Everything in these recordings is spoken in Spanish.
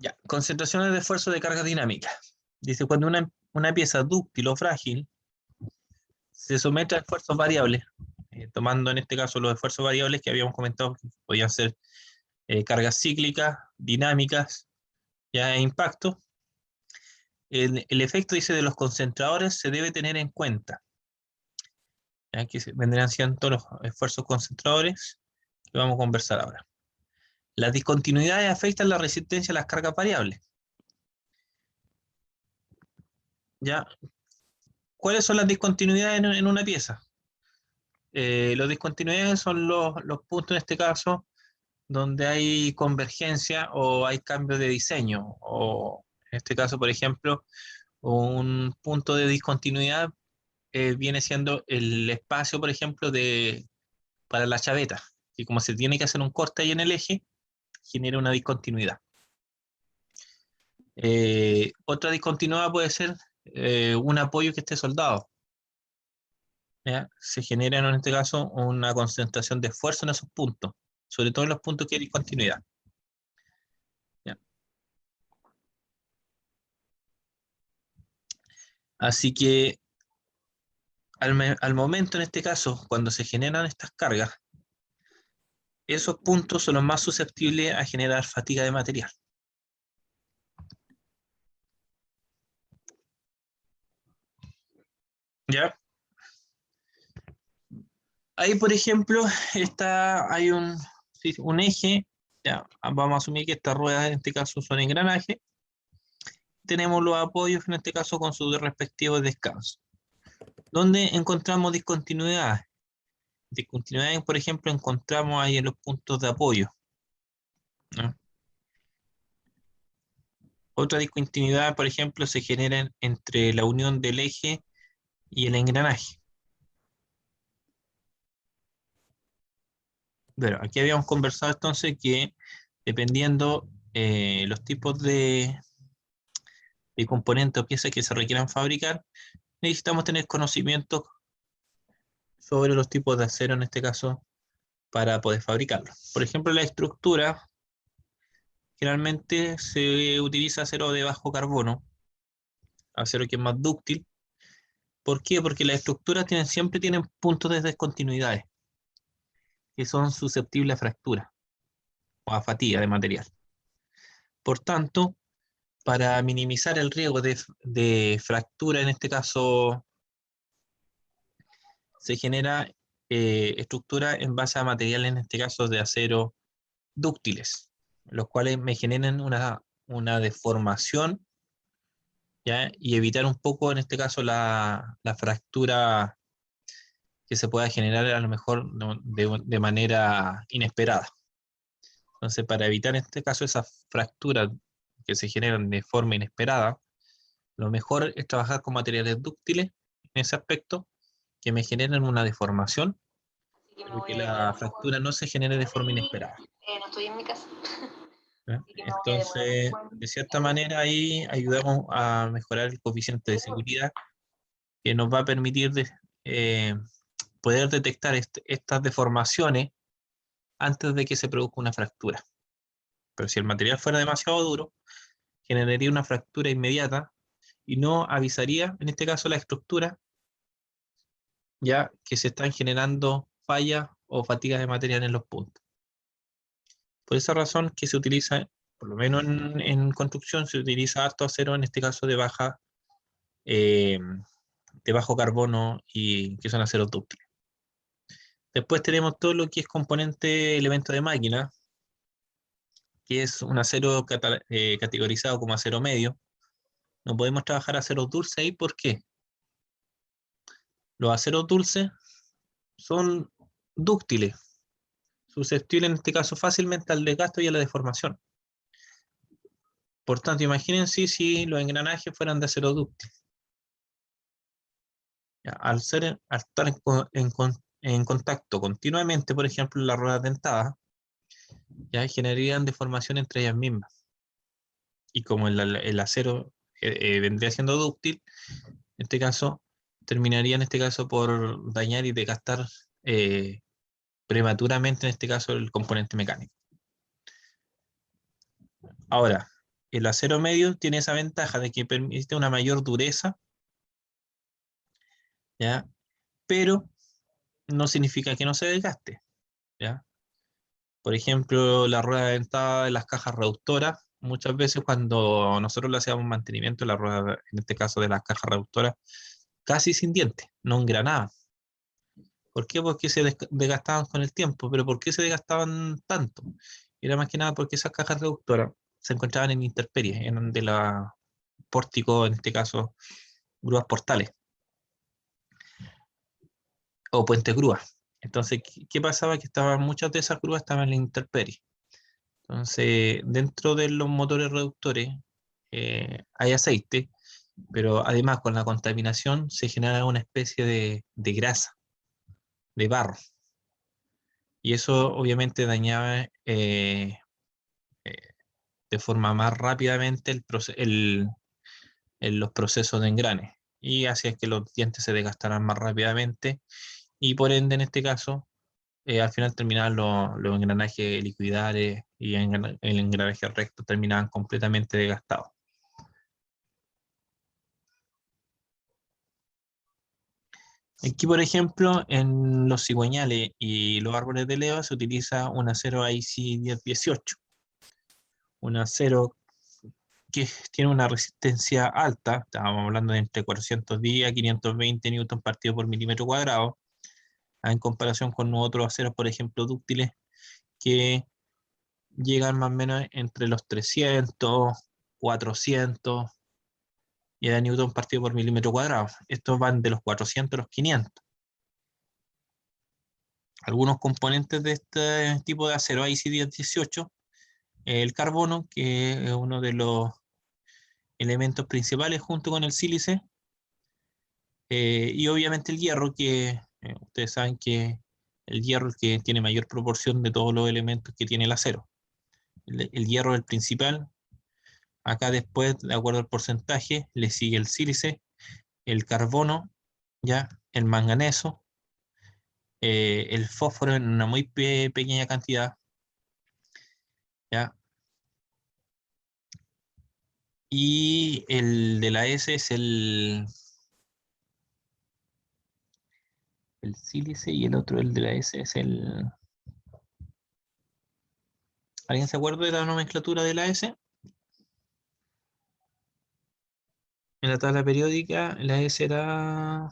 Ya, concentraciones de esfuerzo de carga dinámica. Dice, cuando una pieza dúctil o frágil se somete a esfuerzos variables, tomando en este caso los esfuerzos variables que habíamos comentado, que podían ser cargas cíclicas, dinámicas, ya impacto. El efecto, dice, de los concentradores se debe tener en cuenta. Ya que vendrán siendo los esfuerzos concentradores que vamos a conversar ahora. Las discontinuidades afectan la resistencia a las cargas variables. ¿Ya? ¿Cuáles son las discontinuidades en una pieza? Las discontinuidades son los puntos, en este caso, donde hay convergencia o hay cambio de diseño. O en este caso, por ejemplo, un punto de discontinuidad viene siendo el espacio, por ejemplo, para la chaveta. Y como se tiene que hacer un corte ahí en el eje, genera una discontinuidad. Otra discontinuidad puede ser un apoyo que esté soldado. ¿Ya? Se genera en este caso una concentración de esfuerzo en esos puntos, sobre todo en los puntos que hay discontinuidad. ¿Ya? Así que al momento, en este caso, cuando se generan estas cargas, esos puntos son los más susceptibles a generar fatiga de material. ¿Ya? Ahí, por ejemplo, hay un eje, ya, vamos a asumir que estas ruedas en este caso son engranajes. Tenemos los apoyos, en este caso, con sus respectivos descansos. ¿Dónde encontramos discontinuidades? Discontinuidades, por ejemplo, encontramos ahí en los puntos de apoyo, ¿no? Otra discontinuidad, por ejemplo, se genera entre la unión del eje y el engranaje. Bueno, aquí habíamos conversado entonces que dependiendo los tipos de componentes o piezas que se requieran fabricar, necesitamos tener conocimiento sobre los tipos de acero, en este caso, para poder fabricarlo. Por ejemplo, la estructura, generalmente se utiliza acero de bajo carbono, acero que es más dúctil. ¿Por qué? Porque las estructuras siempre tienen puntos de descontinuidades que son susceptibles a fractura o a fatiga de material. Por tanto, para minimizar el riesgo de fractura, en este caso, se genera estructura en base a materiales, en este caso de acero dúctiles, los cuales me generan una deformación, ¿ya? Y evitar un poco, en este caso, la fractura que se pueda generar a lo mejor de manera inesperada. Entonces, para evitar en este caso esas fracturas que se generan de forma inesperada, lo mejor es trabajar con materiales dúctiles en ese aspecto, que me generen una deformación, Así que me pero voy que a ir de la nuevo. fractura no se genere de forma inesperada. No estoy en mi casa. ¿Ya? Así que me voy a demorar un Entonces, poco de cierta manera, ahí ayudamos a mejorar el coeficiente de seguridad que nos va a permitir eh, poder detectar estas deformaciones antes de que se produzca una fractura. Pero si el material fuera demasiado duro, generaría una fractura inmediata y no avisaría, en este caso, la estructura, ya que se están generando fallas o fatigas de material en los puntos. Por esa razón que se utiliza, por lo menos en construcción, se utiliza harto acero, en este caso eh, de bajo carbono y que son aceros dúctiles. Después tenemos todo lo que es componente elemento de máquina, que es un acero categorizado como acero medio. No podemos trabajar aceros dulces ahí, ¿por qué? Los aceros dulces son dúctiles, susceptibles en este caso fácilmente al desgaste y a la deformación. Por tanto, imagínense si los engranajes fueran de acero dúctil. Ya, al estar en contacto continuamente, por ejemplo, en las ruedas dentadas, ya generarían deformación entre ellas mismas. Y como el acero vendría siendo dúctil, en este caso, terminaría en este caso por dañar y desgastar prematuramente, en este caso, el componente mecánico. Ahora, el acero medio tiene esa ventaja de que permite una mayor dureza, ¿ya? Pero no significa que no se desgaste, ¿ya? Por ejemplo, la rueda dentada de las cajas reductoras, muchas veces cuando nosotros le hacíamos mantenimiento, la rueda, en este caso de las cajas reductoras, casi sin dientes, no engranaban. ¿Por qué? Porque se desgastaban con el tiempo. ¿Pero por qué se desgastaban tanto? Era más que nada porque esas cajas reductoras se encontraban en intemperies, en de la pórtico, en este caso, grúas portales o puentes grúas. Entonces, ¿qué pasaba? Que muchas de esas grúas estaban en la intemperie. Entonces, dentro de los motores reductores hay aceite, pero además con la contaminación se genera una especie de grasa, de barro. Y eso obviamente dañaba eh, de forma más rápidamente los procesos de engrane. Y hacía que los dientes se desgastaran más rápidamente y por ende en este caso al final terminaban los engranajes liquidales y el engranaje recto terminaban completamente desgastados. Aquí, por ejemplo, en los cigüeñales y los árboles de leva se utiliza un acero IC 1018, un acero que tiene una resistencia alta, estábamos hablando de entre 410 a 520 newton partido por milímetro cuadrado, en comparación con otros aceros, por ejemplo, dúctiles, que llegan más o menos entre los 300, 400 y de newton partido por milímetro cuadrado. Estos van de los 400 a los 500. Algunos componentes de este tipo de acero IC1018, el carbono, que es uno de los elementos principales junto con el sílice, y obviamente el hierro, que ustedes saben que el hierro es el que tiene mayor proporción de todos los elementos que tiene el acero. El hierro es el principal. Acá después, de acuerdo al porcentaje, le sigue el sílice, el carbono, ya, el manganeso, el fósforo en una muy pequeña cantidad, ya. Y el de la S es el sílice y el otro, el de la S, es el... ¿Alguien se acuerda de la nomenclatura de la S? En la tabla periódica, la S era...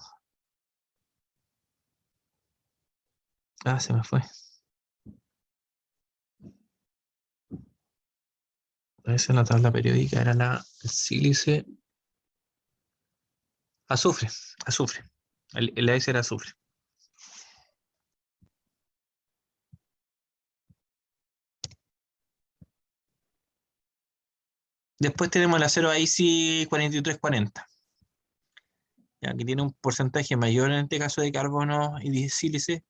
Ah, se me fue. La S en la tabla periódica era el sílice... Azufre, azufre. La S era azufre. Después tenemos el acero IC 4340, ya que tiene un porcentaje mayor en este caso de carbono y de sílice,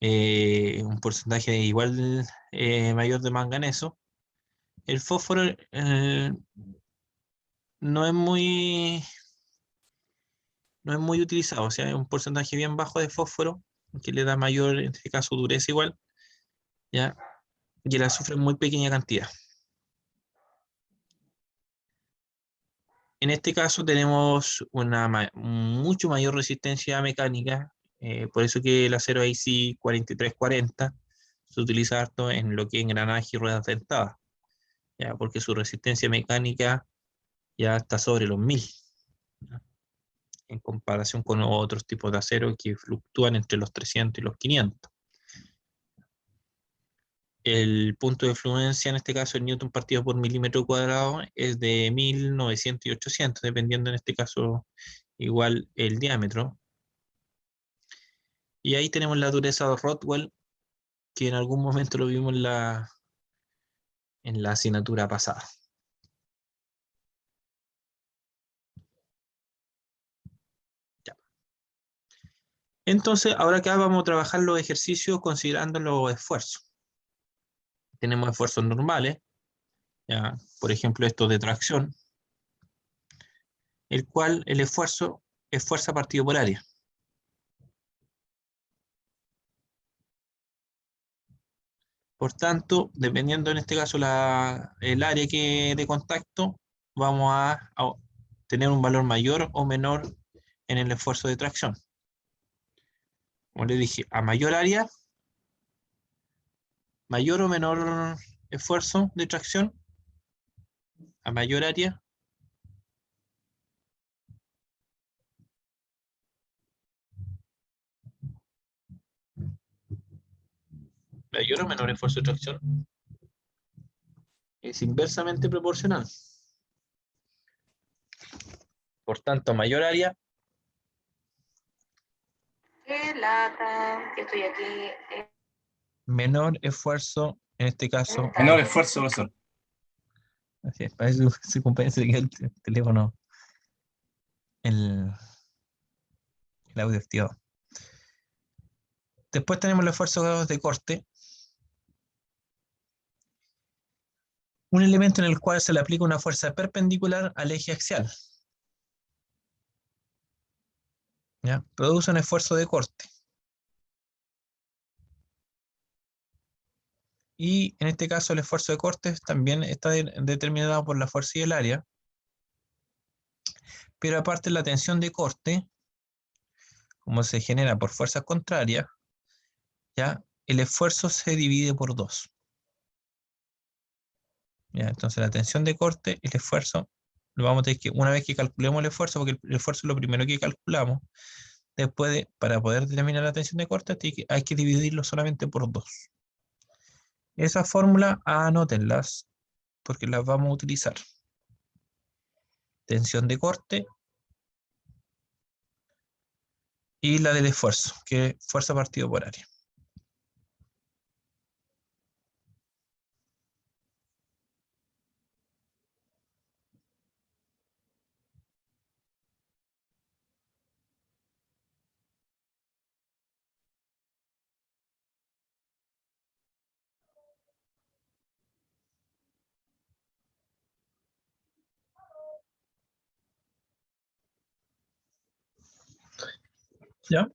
un porcentaje igual mayor de manganeso. El fósforo no es muy, no es muy utilizado, o sea, es un porcentaje bien bajo de fósforo, que le da mayor, en este caso, dureza igual, ¿ya? Y el azufre en muy pequeña cantidad. En este caso tenemos una mucho mayor resistencia mecánica, por eso que el acero IC 4340 se utiliza harto en lo que es engranaje y ruedas dentadas, ¿ya? Porque su resistencia mecánica ya está sobre los 1000, ¿ya? En comparación con otros tipos de acero que fluctúan entre los 300 y los 500. El punto de fluencia, en este caso, el newton partido por milímetro cuadrado, es de 1900 y 800, dependiendo en este caso igual el diámetro. Y ahí tenemos la dureza de Rothwell, que en algún momento lo vimos en la asignatura pasada. Ya. Entonces, ahora acá vamos a trabajar los ejercicios considerando los esfuerzos. Tenemos esfuerzos normales, ya, por ejemplo, estos de tracción, el cual el esfuerzo es fuerza partido por área. Por tanto, dependiendo en este caso el área de contacto, vamos a tener un valor mayor o menor en el esfuerzo de tracción. Como les dije, a mayor área, mayor o menor esfuerzo de tracción, a mayor área, mayor o menor esfuerzo de tracción, es inversamente proporcional. Por tanto, a mayor área, Qué lata, que estoy aquí. menor esfuerzo, en este caso. Menor esfuerzo, profesor. Así es, para eso se acompaña el teléfono, el audio activado. Después tenemos los esfuerzos de corte. Un elemento en el cual se le aplica una fuerza perpendicular al eje axial. ¿Ya? Produce un esfuerzo de corte. Y en este caso el esfuerzo de corte también está determinado por la fuerza y el área. Pero aparte la tensión de corte, como se genera por fuerzas contrarias, ¿ya? El esfuerzo se divide por 2. ¿Ya? Entonces la tensión de corte, el esfuerzo, lo vamos a tener que, una vez que calculemos el esfuerzo, porque el esfuerzo es lo primero que calculamos, después para poder determinar la tensión de corte, hay que dividirlo solamente por 2. Esa fórmula, anótenlas, porque las vamos a utilizar. Tensión de corte y la del esfuerzo, que es fuerza partido por área. ¿Ya?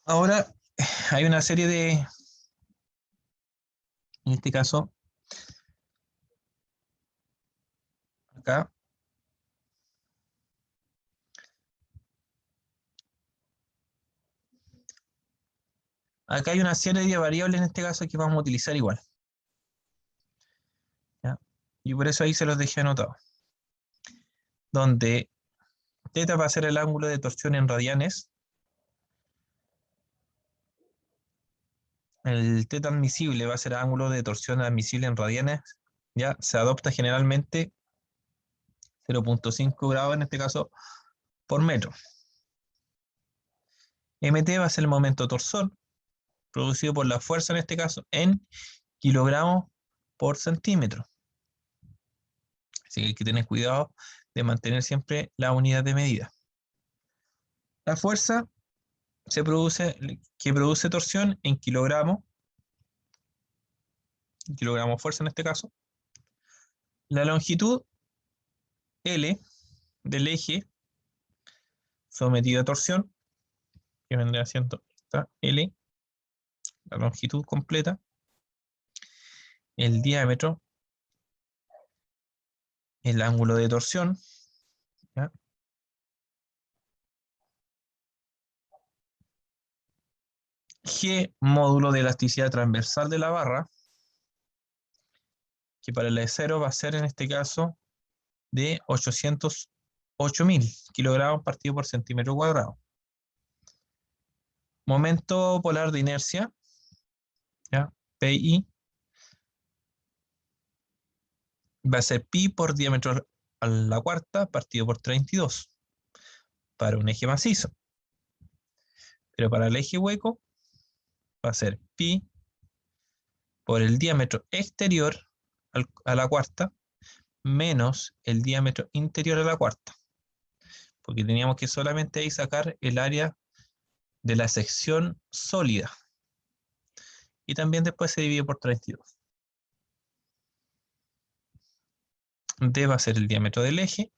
Ahora hay una serie en este caso, acá, acá hay una serie de variables en este caso que vamos a utilizar igual. ¿Ya? Y por eso ahí se los dejé anotados. Donde θ va a ser el ángulo de torsión en radianes. El θ admisible va a ser ángulo de torsión admisible en radianes. Ya se adopta generalmente 0.5 grados en este caso por metro. Mt va a ser el momento torsor producido por la fuerza en este caso en kilogramos por centímetro. Así que hay que tener cuidado de mantener siempre la unidad de medida. La fuerza que produce torsión en kilogramos fuerza en este caso. La longitud L del eje sometido a torsión, que vendría siendo esta L, la longitud completa, el diámetro, el ángulo de torsión, ¿ya? G, módulo de elasticidad transversal de la barra, que para el E0 va a ser en este caso de 808.000 kilogramos partido por centímetro cuadrado. Momento polar de inercia, ¿ya? PI, va a ser pi por diámetro a la cuarta partido por 32 para un eje macizo. Pero para el eje hueco va a ser pi por el diámetro exterior a la cuarta menos el diámetro interior a la cuarta. Porque teníamos que solamente ahí sacar el área de la sección sólida. Y también después se divide por 32. D va a ser el diámetro del eje.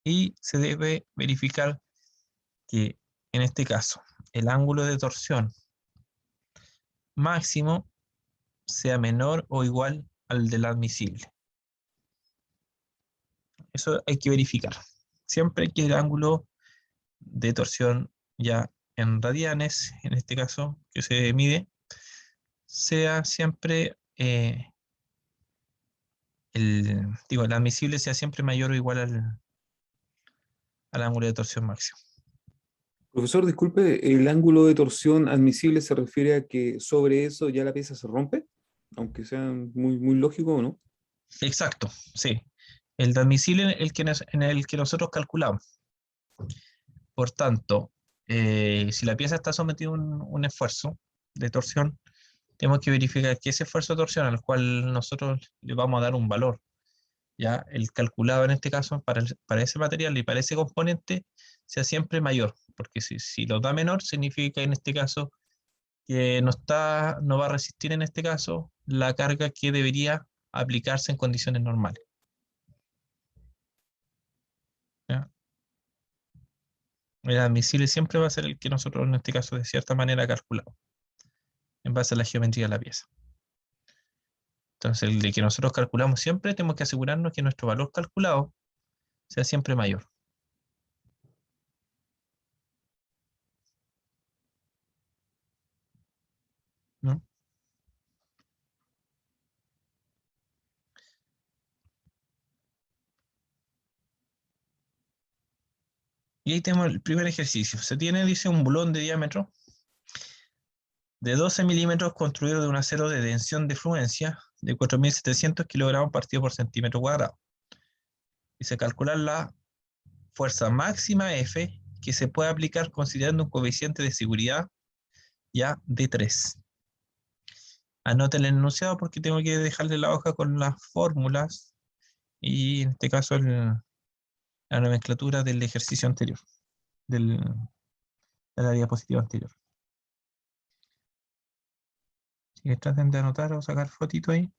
Y se debe verificar que en este caso, el ángulo de torsión máximo sea menor o igual al del admisible. Eso hay que verificar. Siempre que el ángulo de torsión ya en radianes, en este caso que se mide, sea siempre, el admisible sea siempre mayor o igual al ángulo de torsión máximo. Profesor, disculpe, ¿el ángulo de torsión admisible se refiere a que sobre eso ya la pieza se rompe? Aunque sea muy lógico, ¿o no? Exacto, sí. El de admisible en el que nosotros calculamos. Por tanto, si la pieza está sometida a un esfuerzo de torsión, tenemos que verificar que ese esfuerzo de torsión al cual nosotros le vamos a dar un valor, ya el calculado en este caso para ese material y para ese componente, sea siempre mayor, porque si lo da menor, significa en este caso que no va a resistir en este caso la carga que debería aplicarse en condiciones normales. ¿Ya? El admisible siempre va a ser el que nosotros en este caso de cierta manera calculamos, en base a la geometría de la pieza. Entonces, el de que nosotros calculamos siempre, tenemos que asegurarnos que nuestro valor calculado sea siempre mayor. ¿No? Y ahí tenemos el primer ejercicio. Se tiene, dice, un bulón de diámetro de 12 milímetros construido de un acero de tensión de fluencia de 4.700 kilogramos partido por centímetro cuadrado. Y se calcula la fuerza máxima F que se puede aplicar considerando un coeficiente de seguridad ya de 3. Anoten el enunciado porque tengo que dejarle la hoja con las fórmulas y en este caso la nomenclatura del ejercicio anterior, de la diapositiva anterior. Así que traten de anotar o sacar fotito ahí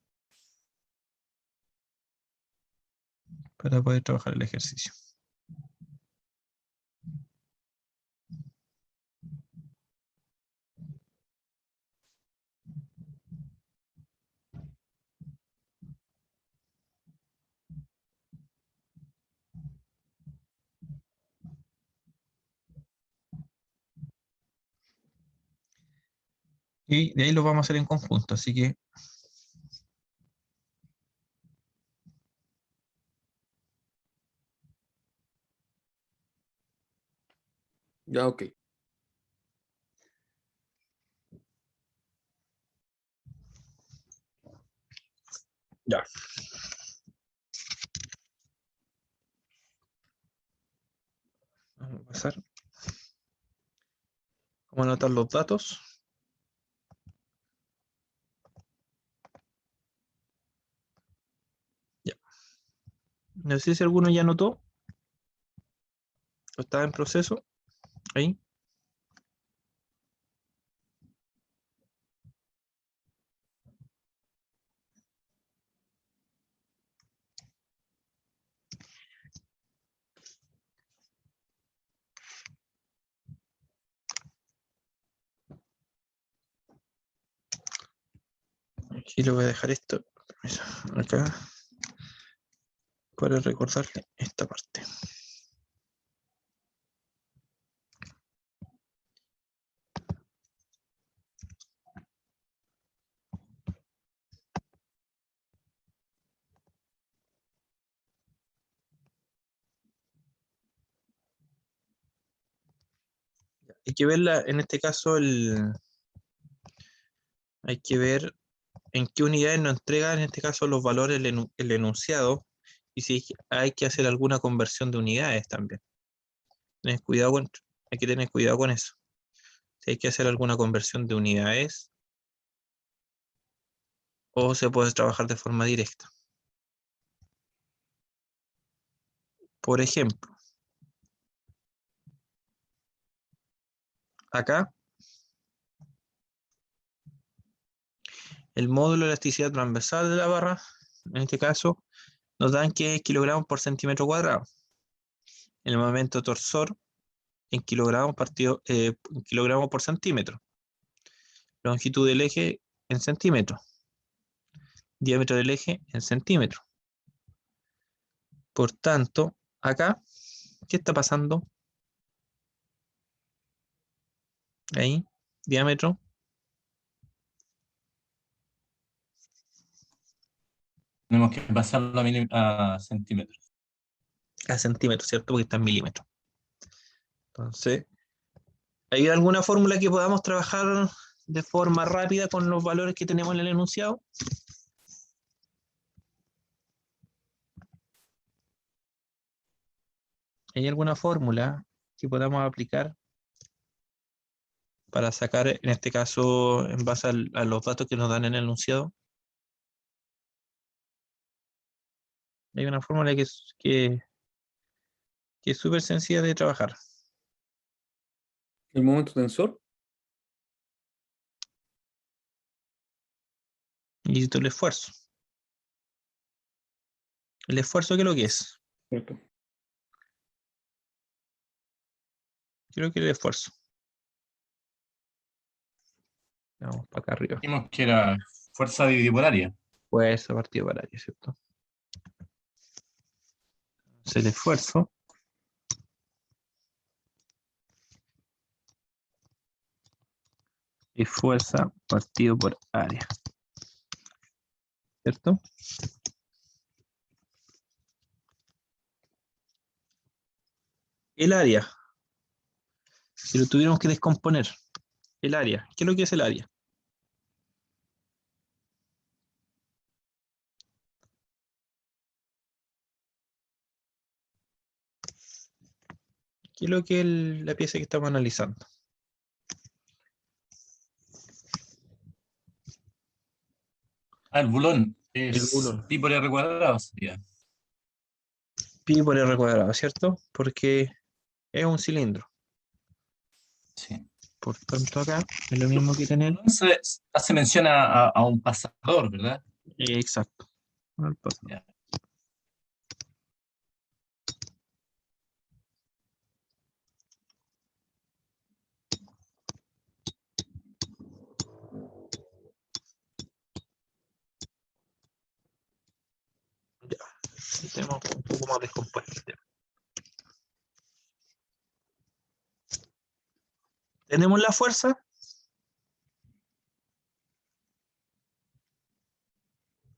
para poder trabajar el ejercicio. Y de ahí lo vamos a hacer en conjunto, así que Ya, ok. ya. Vamos a pasar. Vamos a anotar los datos. Ya. No sé si alguno ya anotó. ¿O está en proceso? Ahí. Aquí le voy a dejar esto acá para recordarle esta parte. Hay que verla, en este caso, hay que ver en qué unidades nos entrega, en este caso, los valores el enunciado, y si hay que hacer alguna conversión de unidades también. Hay que tener cuidado con eso. Si hay que hacer alguna conversión de unidades, o se puede trabajar de forma directa. Por ejemplo, acá, el módulo de elasticidad transversal de la barra, en este caso, nos dan que es kilogramos por centímetro cuadrado. El momento torsor en kilogramos en kilogramos por centímetro. Longitud del eje en centímetros. Diámetro del eje en centímetros. Por tanto, acá, ¿qué está pasando? Ahí, diámetro Tenemos que pasarlo a centímetros. a centímetros, ¿cierto? Porque está en milímetros. Entonces, ¿hay alguna fórmula que podamos trabajar de forma rápida con los valores que tenemos en el enunciado? ¿Hay alguna fórmula que podamos aplicar para sacar, en este caso, en base a los datos que nos dan en el enunciado? Hay una fórmula que es súper sencilla de trabajar. El momento tensor. Y el esfuerzo. ¿El esfuerzo qué es lo que es? ¿Cierto? Creo que el esfuerzo. Vamos para acá arriba. Dijimos que era fuerza dividida por área. Fuerza partido por área, ¿cierto? Entonces el esfuerzo es fuerza partido por área. ¿Cierto? El área. Si lo tuviéramos que descomponer. El área. ¿Qué es lo que es el área? ¿Qué es lo que es la pieza que estamos analizando? El bulón El es bulón. pi por r cuadrado sería. Pi por r cuadrado, ¿cierto? Porque es un cilindro. Sí. Por tanto, acá es lo mismo que tener. Hace mención a un pasador, ¿verdad? Exacto. Al paso. Ya. Ahí tenemos un poco más descompuesto el tema. ¿Tenemos la fuerza?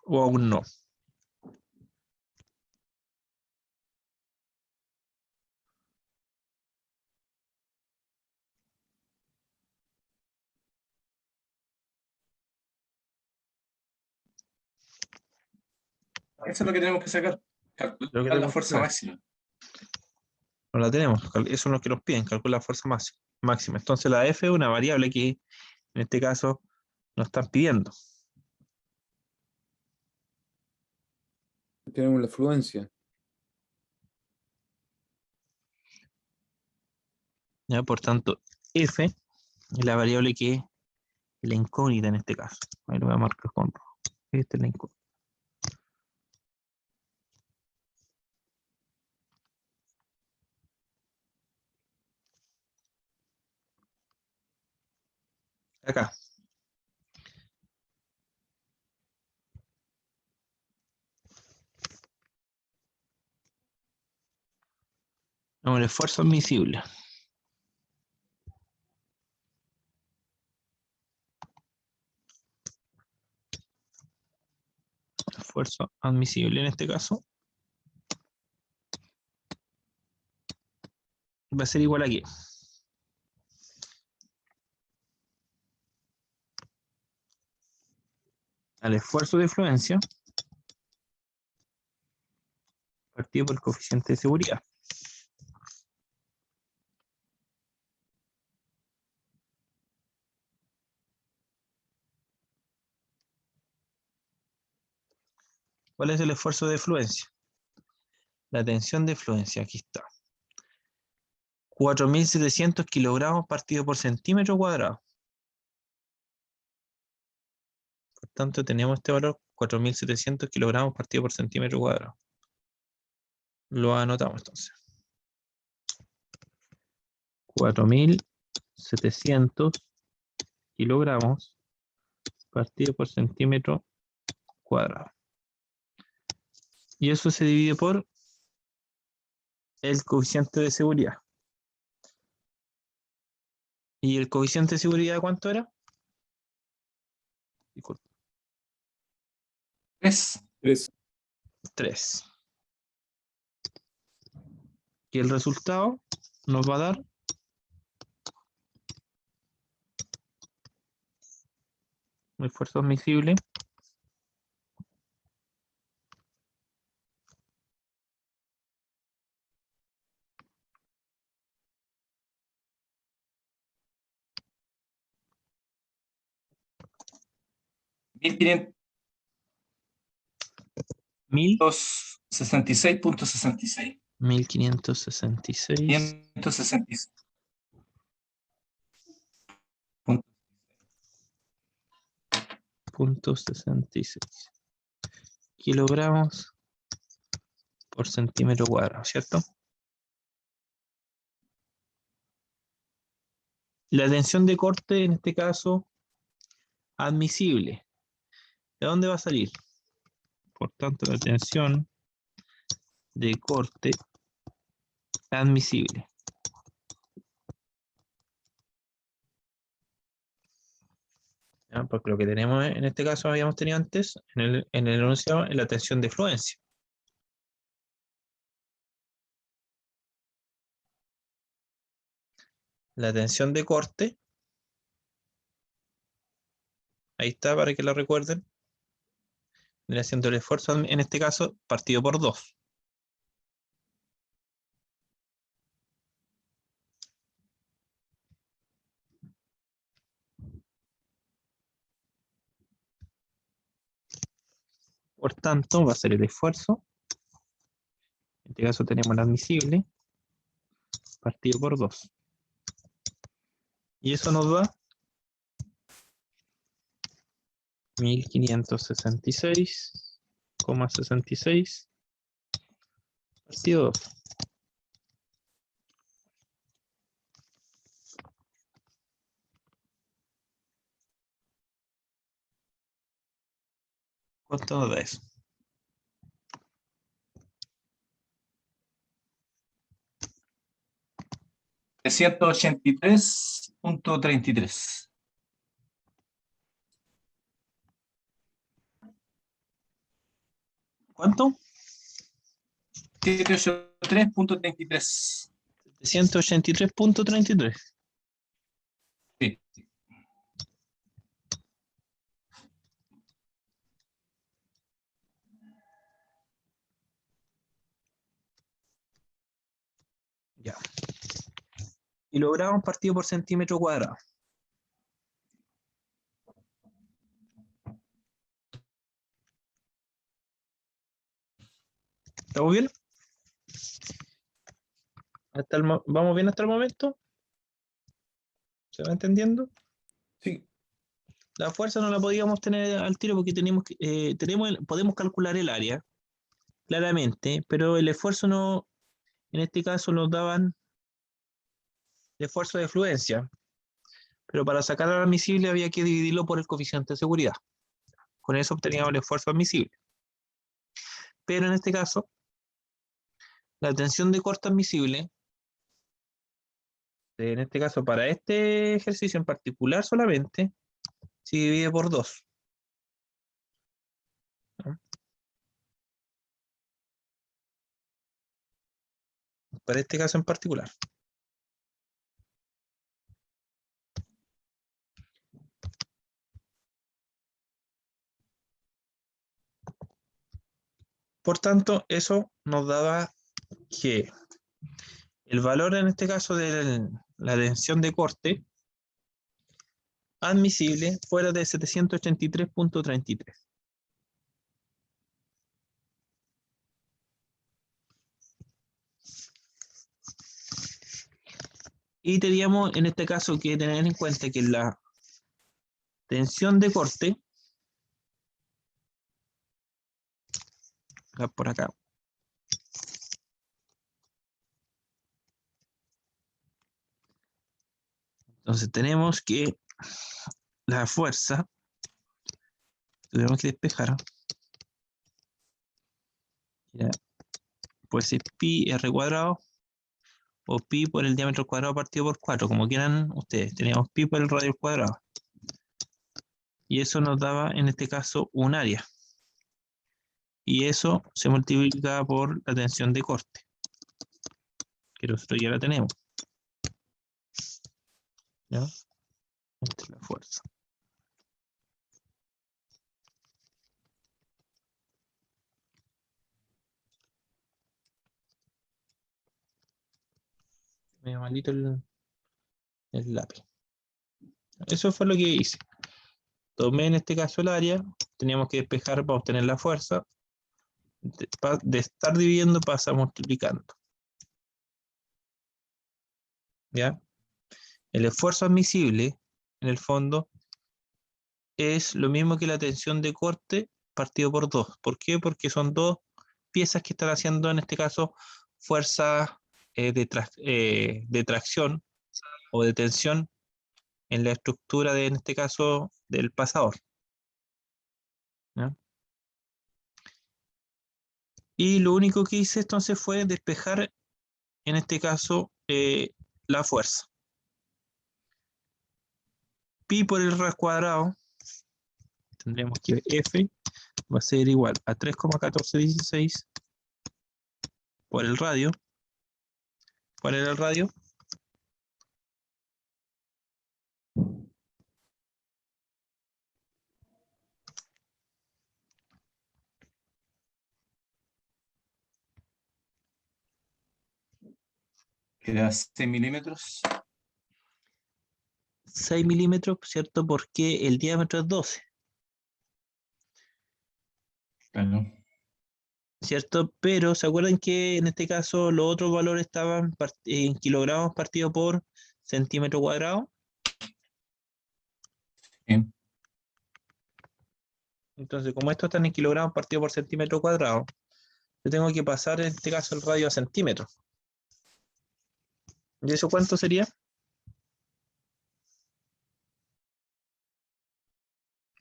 ¿O aún no? Eso es lo que tenemos que sacar. Lo que Calcular la tenemos que fuerza sacar. máxima. No la tenemos. Eso es lo que nos piden, calcular la fuerza máxima. Entonces la F es una variable que en este caso nos están pidiendo. Tenemos la fluencia. ¿Ya? Por tanto, F es la variable que es la incógnita en este caso. Ahí lo voy a marcar con rojo. Esta es la incógnita. Acá. No, el esfuerzo admisible. Esfuerzo admisible en este caso va a ser igual a qué? Al esfuerzo de fluencia partido por el coeficiente de seguridad. ¿Cuál es el esfuerzo de fluencia? La tensión de fluencia, aquí está. 4.700 kilogramos partido por centímetro cuadrado. Por tanto, tenemos este valor, 4.700 kilogramos partido por centímetro cuadrado. Lo anotamos entonces. 4.700 kilogramos partido por centímetro cuadrado. Y eso se divide por el coeficiente de seguridad. ¿Y el coeficiente de seguridad cuánto era? Disculpa. 3. 3. 3. Y el resultado nos va a dar el esfuerzo admisible $1.566.66. 1.566.66 kilogramos por centímetro cuadrado, ¿cierto? La tensión de corte, en este caso, admisible. ¿De dónde va a salir? Por tanto, la tensión de corte admisible. ¿Ya? Porque lo que tenemos en este caso, habíamos tenido antes, en el enunciado, es la tensión de fluencia. La tensión de corte, ahí está para que la recuerden, viene haciendo el esfuerzo, en este caso, partido por 2. Por tanto, va a ser el esfuerzo, en este caso tenemos el admisible, partido por 2. Y eso nos da 1.566,66 partido 2. ¿Cuánto nos da eso? $383.33. ¿Cuánto? 783.33. 183.33. Sí. Ya. Y logramos partido por centímetro cuadrado. ¿Estamos bien? ¿Vamos bien hasta el momento? ¿Se va entendiendo? Sí. La fuerza no la podíamos tener al tiro porque podemos calcular el área, claramente, pero el esfuerzo no, en este caso nos daban el esfuerzo de fluencia. Pero para sacar al admisible había que dividirlo por el coeficiente de seguridad. Con eso obteníamos el esfuerzo admisible. Pero en este caso, la tensión de corte admisible, en este caso para este ejercicio en particular solamente, se divide por 2. ¿No? Para este caso en particular. Por tanto, eso nos daba que el valor en este caso de la tensión de corte admisible fuera de 783.33. Y teníamos en este caso que tener en cuenta que la tensión de corte, por acá, Entonces tenemos que la fuerza, tenemos que despejar. Ya. Puede ser pi r cuadrado o pi por el diámetro cuadrado partido por 4, como quieran ustedes. Teníamos pi por el radio al cuadrado. Y eso nos daba, en este caso, un área. Y eso se multiplica por la tensión de corte, que nosotros ya la tenemos. ¿Ya? Esta es la fuerza. Medio malito el lápiz. Eso fue lo que hice. Tomé en este caso el área, teníamos que despejar para obtener la fuerza. De estar dividiendo pasa multiplicando. ¿Ya? El esfuerzo admisible, en el fondo, es lo mismo que la tensión de corte partido por 2. ¿Por qué? Porque son dos piezas que están haciendo, en este caso, fuerza de tracción o de tensión en la estructura, en este caso, del pasador. ¿Ya? Y lo único que hice entonces fue despejar, en este caso, la fuerza. Pi por el r cuadrado, tendremos que F va a ser igual a 3,1416 por el radio. ¿Cuál era el radio? Era 6 milímetros. 6 milímetros, ¿cierto? Porque el diámetro es 12, Claro. ¿cierto? Pero ¿se acuerdan que en este caso los otros valores estaban en kilogramos partido por centímetro cuadrado? Bien. Entonces, como estos están en kilogramos partido por centímetro cuadrado, yo tengo que pasar en este caso el radio a centímetros. ¿Y eso cuánto sería?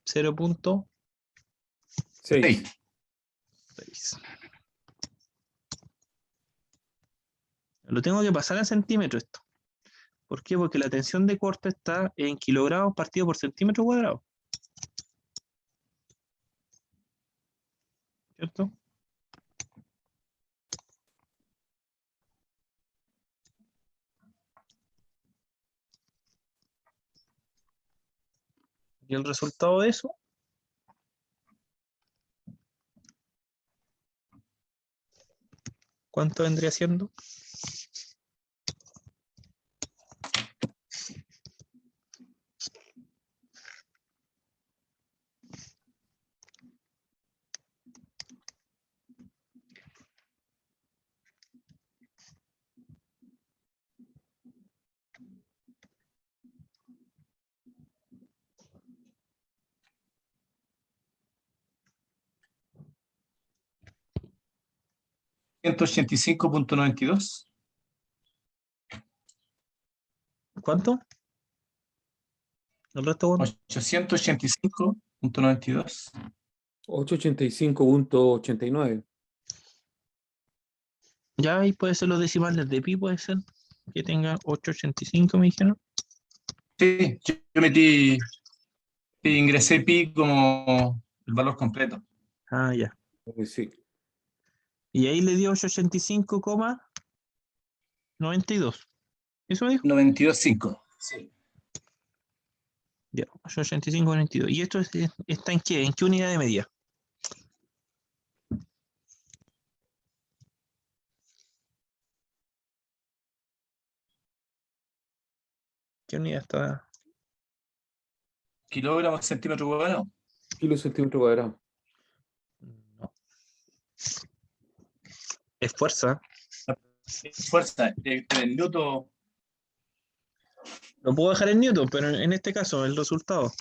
0.6. 6. Lo tengo que pasar en centímetros esto. ¿Por qué? Porque la tensión de corte está en kilogramos partido por centímetro cuadrado. ¿Cierto? Y el resultado de eso, ¿cuánto vendría siendo? ¿185.92? ¿Cuánto? ¿El resto cuánto? 885.92. 885.89. Ya ahí puede ser los decimales de pi, puede ser que tenga 885, me dijeron. Sí, yo ingresé pi como el valor completo. Ah, ya. Sí. Y ahí le dio 885,92. ¿Eso me dijo? 92.5. Sí. Ya, 885,92. ¿Y esto está en qué? ¿En qué unidad de medida? ¿Qué unidad está? Kilogramos centímetro cuadrado. Kilo centímetro cuadrado. No. Es fuerza. Fuerza, el newton. Lo puedo dejar en newton, pero en este caso, el resultado.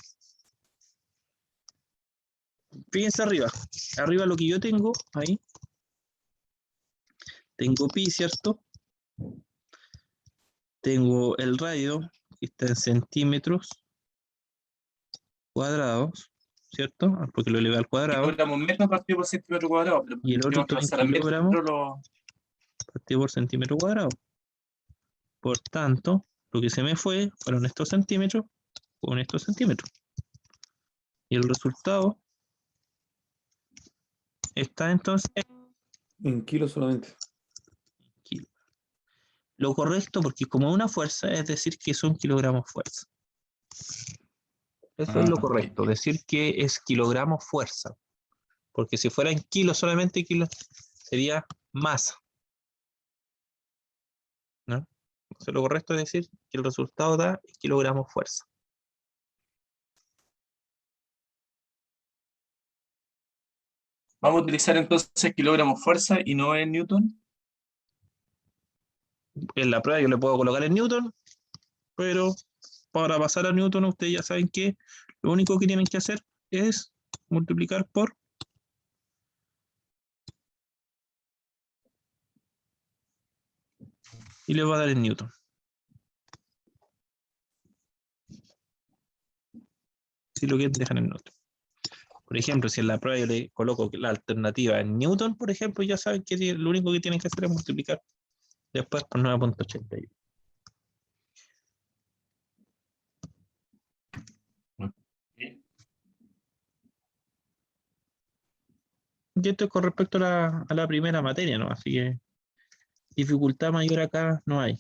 Fíjense arriba. Arriba lo que yo tengo, ahí. Tengo pi, ¿cierto? Tengo el radio, Aquí está en centímetros cuadrados, ¿cierto? Porque lo elevé al cuadrado. Kilogramos metro partido por centímetro cuadrado. Pero Y el otro tenemos que está en pasar a metro, kilogramos partido por centímetro cuadrado. Por tanto, lo que se me fueron estos centímetros con estos centímetros. Y el resultado está entonces En kilos solamente. kilo. Lo correcto, porque como una fuerza, es decir que son kilogramos fuerza. Eso es lo ok. correcto, decir que es kilogramos fuerza. Porque si fuera en kilos, solamente kilos, sería masa. ¿No? Entonces, lo correcto es decir que el resultado da kilogramos fuerza. Vamos a utilizar entonces kilogramos fuerza y no en Newton. En la prueba yo le puedo colocar en Newton, pero para pasar a Newton ustedes ya saben que lo único que tienen que hacer es multiplicar por y les va a dar en Newton. Si lo quieren dejar en Newton. Por ejemplo, si en la prueba yo le coloco la alternativa en Newton, por ejemplo, ya saben que lo único que tienen que hacer es multiplicar después por 9.81. Y esto es con respecto a la primera materia, ¿no? Así que dificultad mayor acá no hay.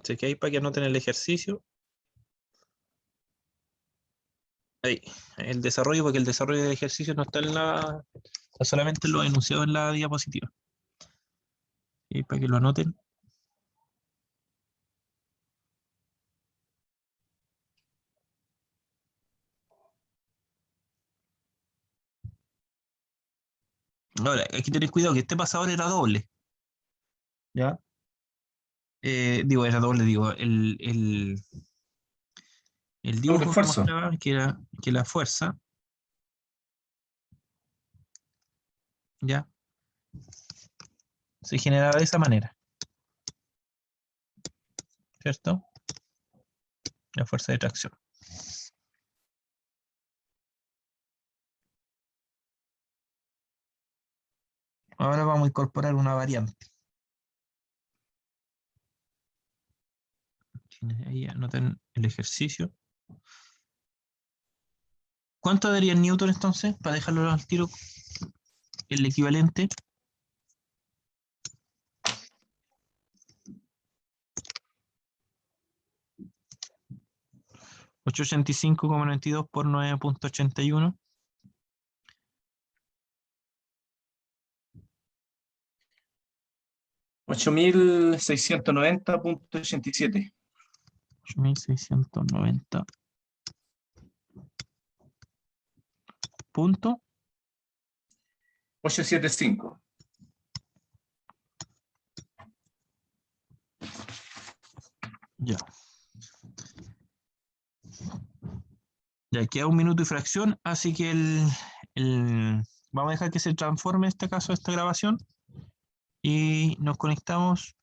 Cheque ahí para que anoten el ejercicio. Ahí, el desarrollo, porque el desarrollo del ejercicio no está está solamente en los enunciados en la diapositiva. Y para que lo anoten. Ahora, hay que tener cuidado que este pasador era doble. ¿Ya? Digo, era doble, digo, el dibujo que esfuerzo. mostraba que era que la fuerza, ¿ya? Se generaba de esa manera. ¿Cierto? La fuerza de tracción. Ahora vamos a incorporar una variante. Ahí anoten el ejercicio. ¿Cuánto daría en Newton entonces? Para dejarlo al tiro, el equivalente. 885,92 por 9.81. 8.690.87. 8.690. Punto. 875. Ya. Ya queda 1 minuto y fracción, así que vamos a dejar que se transforme en este caso esta grabación y nos conectamos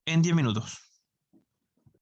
en 10 minutos.